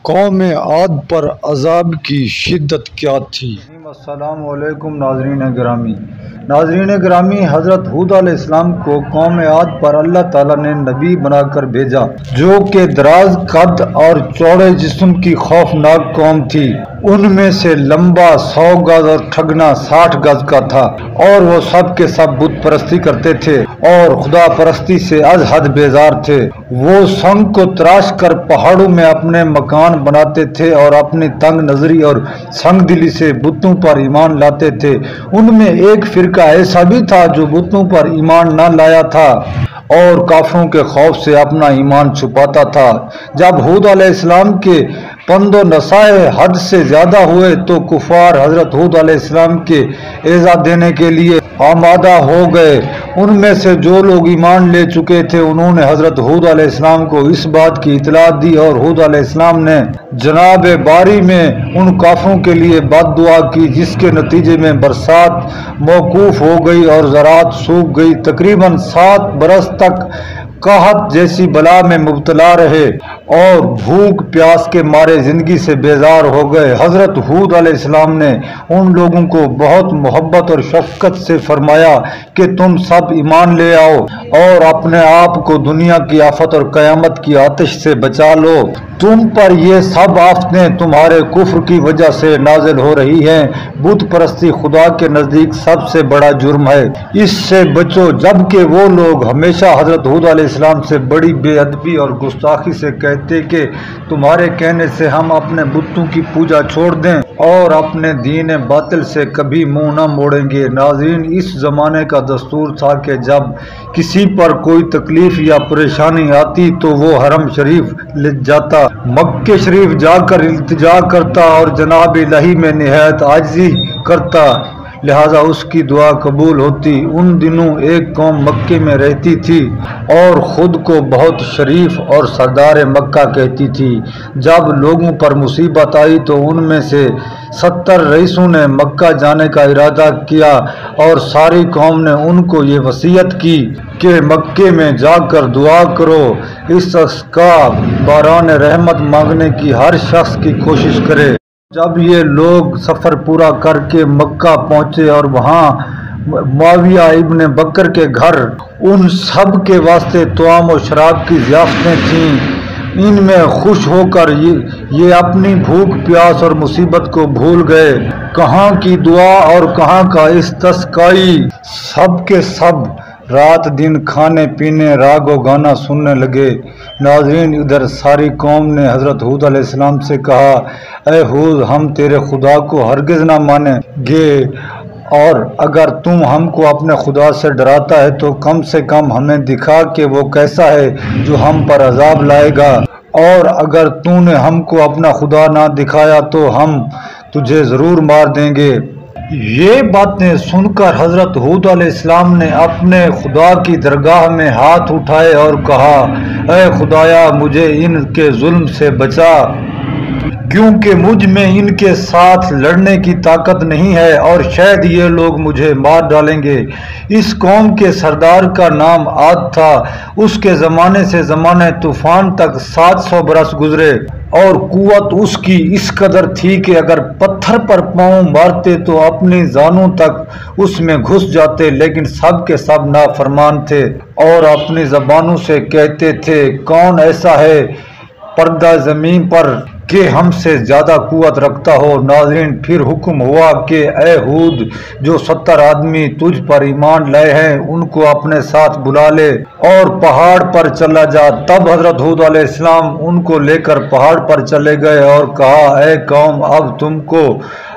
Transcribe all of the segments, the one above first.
قوم عاد پر عذاب کی شدت کیا تھی؟ السلام علیکم ناظرین گرامی، حضرت ہود علیہ السلام کو قوم عاد پر اللہ تعالیٰ نے نبی بنا کر بھیجا، جو کہ دراز قد اور چوڑے جسم کی خوفناک قوم تھی۔ ان میں سے لمبا 100 گز اور ٹھگنا 60 گز کا تھا، اور وہ سب کے سب بت پرستی کرتے تھے اور خدا پرستی سے از حد بیزار تھے۔ وہ سنگ کو تراش کر پہاڑوں میں اپنے مکان بناتے تھے اور اپنی تنگ نظری اور سنگ دلی سے بتوں پر ایمان لاتے تھے۔ ان میں ایک فرقہ ایسا بھی تھا جو بتوں پر ایمان نہ لایا تھا اور کافروں کے خوف سے اپنا ایمان چھپاتا تھا۔ جب ہود علیہ السلام کے پند و نصائح حد سے زیادہ ہوئے تو کفار حضرت ہود علیہ السلام کے ایذا دینے کے لیے آمادہ ہو گئے۔ ان میں سے جو لوگ ایمان لے چکے تھے، انہوں نے حضرت ہود علیہ السلام کو اس بات کی اطلاع دی، اور ہود علیہ السلام نے جناب باری میں ان کافروں کے لیے بد دعا کی، جس کے نتیجے میں برسات موقوف ہو گئی اور زراعت سوکھ گئی۔ تقریباً 7 برس تک قحط جیسی بلا میں مبتلا رہے اور بھوک پیاس کے مارے زندگی سے بیزار ہو گئے۔ حضرت ہود علیہ السلام نے ان لوگوں کو بہت محبت اور شفقت سے فرمایا کہ تم سب ایمان لے آؤ اور اپنے آپ کو دنیا کی آفت اور قیامت کی آتش سے بچا لو۔ تم پر یہ سب آفتیں تمہارے کفر کی وجہ سے نازل ہو رہی ہیں۔ بت پرستی خدا کے نزدیک سب سے بڑا جرم ہے، اس سے بچو۔ جبکہ وہ لوگ ہمیشہ حضرت ہود علیہ السلام سے بڑی بے ادبی اور گستاخی سے کہتے کہ تمہارے کہنے سے ہم اپنے بتوں کی پوجا چھوڑ دیں اور اپنے دین باطل سے کبھی منہ نہ موڑیں گے۔ ناظرین، اس زمانے کا دستور تھا کہ جب کسی پر کوئی تکلیف یا پریشانی آتی تو وہ حرم شریف لے جاتا، مکہ شریف جا کر التجا کرتا اور جناب الہی میں نہایت عاجزی کرتا، لہذا اس کی دعا قبول ہوتی۔ ان دنوں ایک قوم مکے میں رہتی تھی اور خود کو بہت شریف اور سردار مکہ کہتی تھی۔ جب لوگوں پر مصیبت آئی تو ان میں سے 70 رئیسوں نے مکہ جانے کا ارادہ کیا، اور ساری قوم نے ان کو یہ وصیت کی کہ مکے میں جا کر دعا کرو، استسقا باران رحمت مانگنے کی ہر شخص کی کوشش کرے۔ جب یہ لوگ سفر پورا کر کے مکہ پہنچے اور وہاں معاویہ ابن بکر کے گھر ان سب کے واسطے طعام و شراب کی ضیافتیں تھیں، ان میں خوش ہو کر یہ اپنی بھوک پیاس اور مصیبت کو بھول گئے۔ کہاں کی دعا اور کہاں کا استسقائی، سب کے سب رات دن کھانے پینے راگ و گانا سننے لگے۔ ناظرین، ادھر ساری قوم نے حضرت ہود علیہ السلام سے کہا، اے ہود، ہم تیرے خدا کو ہرگز نہ مانیں گے، اور اگر تم ہم کو اپنے خدا سے ڈراتا ہے تو کم سے کم ہمیں دکھا کہ وہ کیسا ہے جو ہم پر عذاب لائے گا، اور اگر تو نے ہم کو اپنا خدا نہ دکھایا تو ہم تجھے ضرور مار دیں گے۔ یہ باتیں سن کر حضرت ہود علیہ السلام نے اپنے خدا کی درگاہ میں ہاتھ اٹھائے اور کہا، اے خدایا، مجھے ان کے ظلم سے بچا، کیونکہ مجھ میں ان کے ساتھ لڑنے کی طاقت نہیں ہے، اور شاید یہ لوگ مجھے مار ڈالیں گے۔ اس قوم کے سردار کا نام عاد تھا۔ اس کے زمانے سے زمانے طوفان تک 700 برس گزرے، اور قوت اس کی اس قدر تھی کہ اگر پتھر پر پاؤں مارتے تو اپنی زانوں تک اس میں گھس جاتے، لیکن سب کے سب نافرمان تھے اور اپنی زبانوں سے کہتے تھے، کون ایسا ہے پردہ زمین پر کہ ہم سے زیادہ قوت رکھتا ہو۔ ناظرین، پھر حکم ہوا کہ اے ہود، جو 70 آدمی تجھ پر ایمان لائے ہیں ان کو اپنے ساتھ بلا لے اور پہاڑ پر چلا جا۔ تب حضرت ہود علیہ السلام ان کو لے کر پہاڑ پر چلے گئے اور کہا، اے قوم، اب تم کو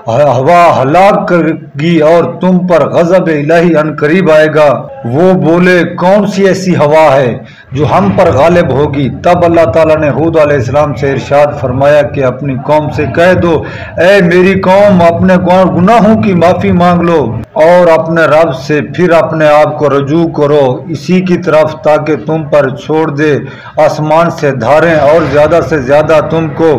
ہوا ہلاک کرے گی اور تم پر غضب الہی عن قریب آئے گا۔ وہ بولے، کون سی ایسی ہوا ہے جو ہم پر غالب ہوگی؟ تب اللہ تعالیٰ نے ہود علیہ السلام سے ارشاد فرمایا کہ اپنی قوم سے کہہ دو، اے میری قوم، اپنے گناہوں کی معافی مانگ لو اور اپنے رب سے پھر اپنے آپ کو رجوع کرو اسی کی طرف، تاکہ تم پر چھوڑ دے آسمان سے دھاریں اور زیادہ سے زیادہ تم کو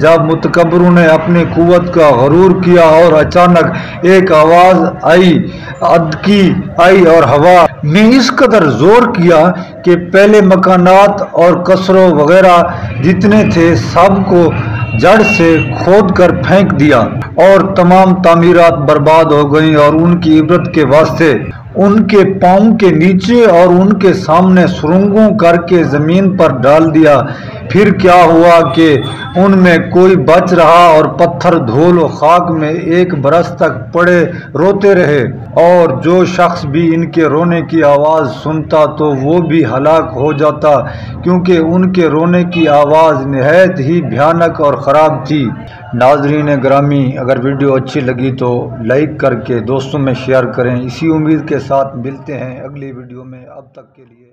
جب متکبروں نے اپنی قوت کا غرور کیا اور اچانک ایک آواز آئی، ادکی آئی اور ہوا نے اس قدر زور کیا کہ پہلے مکانات اور قصروں وغیرہ جتنے تھے سب کو جڑ سے کھود کر پھینک دیا اور تمام تعمیرات برباد ہو گئیں اور ان کی عبرت کے واسطے ان کے پاؤں کے نیچے اور ان کے سامنے سرنگوں کر کے زمین پر ڈال دیا۔ پھر کیا ہوا کہ ان میں کوئی بچ رہا اور پتھر دھول و خاک میں 1 برس تک پڑے روتے رہے، اور جو شخص بھی ان کے رونے کی آواز سنتا تو وہ بھی ہلاک ہو جاتا، کیونکہ ان کے رونے کی آواز نہایت ہی بھیانک اور خراب تھی۔ ناظرین گرامی، اگر ویڈیو اچھی لگی تو لائک کر کے دوستوں میں شیئر کریں۔ اسی امید کے ساتھ ملتے ہیں اگلی ویڈیو میں، اب تک کے لیے